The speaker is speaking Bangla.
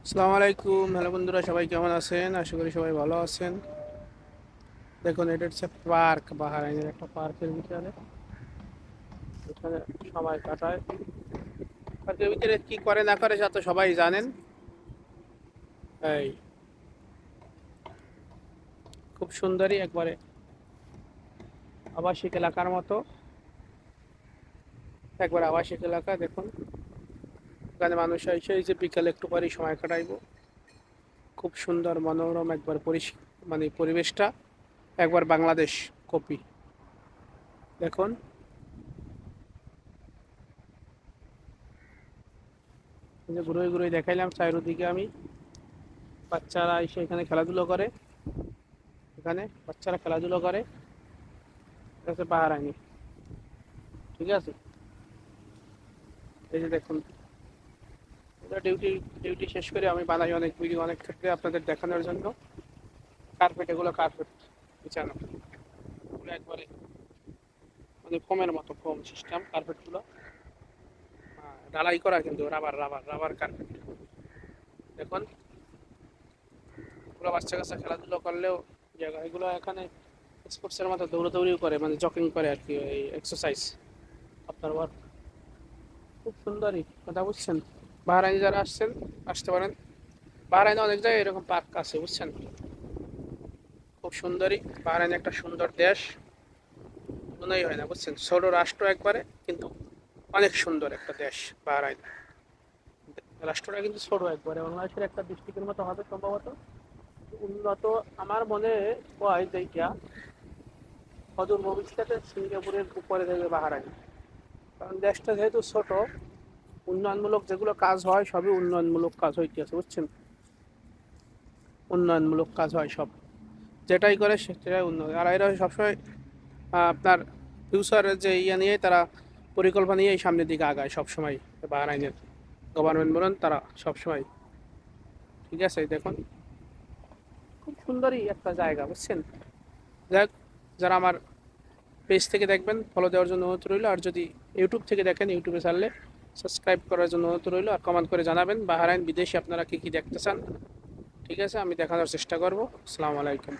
আসসালামু আলাইকুম। হ্যালো বন্ধুরা, সবাই কেমন আছেন? আশা করি সবাই ভালো আছেন। দেখুন, এটা হচ্ছে পার্ক, বাহারাইনের একটা পার্কের ভিতরে। এখানে সময় কাটায়। পার্কের ভিতরে কি করে না করে সেটা তো সবাই জানেন। এই খুব সুন্দরী একবারে আবাসিক এলাকার মতো, একবার আবাসিক এলাকা। দেখুন, এখানে মানুষ এসে এই যে বিকালে একটু পরে সময় কাটাইবো। খুব সুন্দর মনোরম একবার মানে পরিবেশটা একবার বাংলাদেশ কপি। দেখুন, এই যে ঘুরে ঘুরে দেখাইলাম চারিদিকে আমি। বাচ্চারা এসে এখানে খেলাধুলো করে। এখানে বাচ্চারা খেলাধুলো করে। এটা হচ্ছে বাহারাইনি। ঠিক আছে, এই যে দেখুন, এটা ডিউটি ডিউটি শেষ করে আমি বানাই অনেক ভিডিও, অনেক ক্ষেত্রে আপনাদের দেখানোর জন্য। কার্পেট, এগুলো কার্পেট বিছানো, এগুলো একবারে মানে ফোমের মতো, ফোম সিস্টেম কার্পেটগুলো। ঢালাই করা, কিন্তু রাবার রাবার রাবার কার্পেট। দেখুন, এগুলো বাচ্চা কাচ্চা খেলাধুলো করলেও জায়গা, এগুলো এখানে স্পোর্টসের মতো দৌড়াদৌড়িও করে, মানে জকিং করে আর কি, এই এক্সারসাইজ আপনার ওয়ার্ক। খুব সুন্দরই কথা বুঝছেন। বাহরাইনে যারা আসছেন আসতে পারেন। বাহরাইনে অনেক জায়গায় এরকম পার্ক আছে বুঝছেন। খুব সুন্দরী। বাহরাইন একটা সুন্দর দেশ, মনেই হয় না বুঝছেন, ছোট রাষ্ট্র একবারে, কিন্তু অনেক সুন্দর একটা দেশ বাহরাইন। রাষ্ট্রটা কিন্তু ছোট, একবারে বাংলাদেশের একটা ডিস্ট্রিক্টের মতো হবে সম্ভবত। উন্নত আমার মনে হয় যে এটা অদূর ভবিষ্যতে সিঙ্গাপুরের উপরে দেবে বাহরাইন। কারণ দেশটা যেহেতু ছোট, উন্নয়নমূলক যেগুলো কাজ হয় সবই উন্নয়নমূলক কাজ হইতেছে বুঝছেন। উন্নয়নমূলক কাজ হয় সব, যেটাই করে সেটাই উন্নয়ন। আর এরা সবসময় আপনার ফিউচারের যে ইয়ে নিয়ে তারা পরিকল্পনা নিয়েই সামনের দিকে আগায় সবসময়। বাহরাইনের গভর্নমেন্ট বলেন, তারা সবসময়। ঠিক আছে, দেখুন, খুব সুন্দরই একটা জায়গা বুঝছেন। যাই হোক, যারা আমার পেজ থেকে দেখবেন ফলো দেওয়ার জন্য অনুরোধ রইল। আর যদি ইউটিউব থেকে দেখেন, ইউটিউবে ছাড়লে সাবস্ক্রাইব করার জন্য অনুরোধ রইল। আর কমেন্ট করে জানাবেন বাহরাইন বিদেশে আপনারা কী কী দেখতে চান। ঠিক আছে, আমি দেখানোর চেষ্টা করব। আসসালামু আলাইকুম।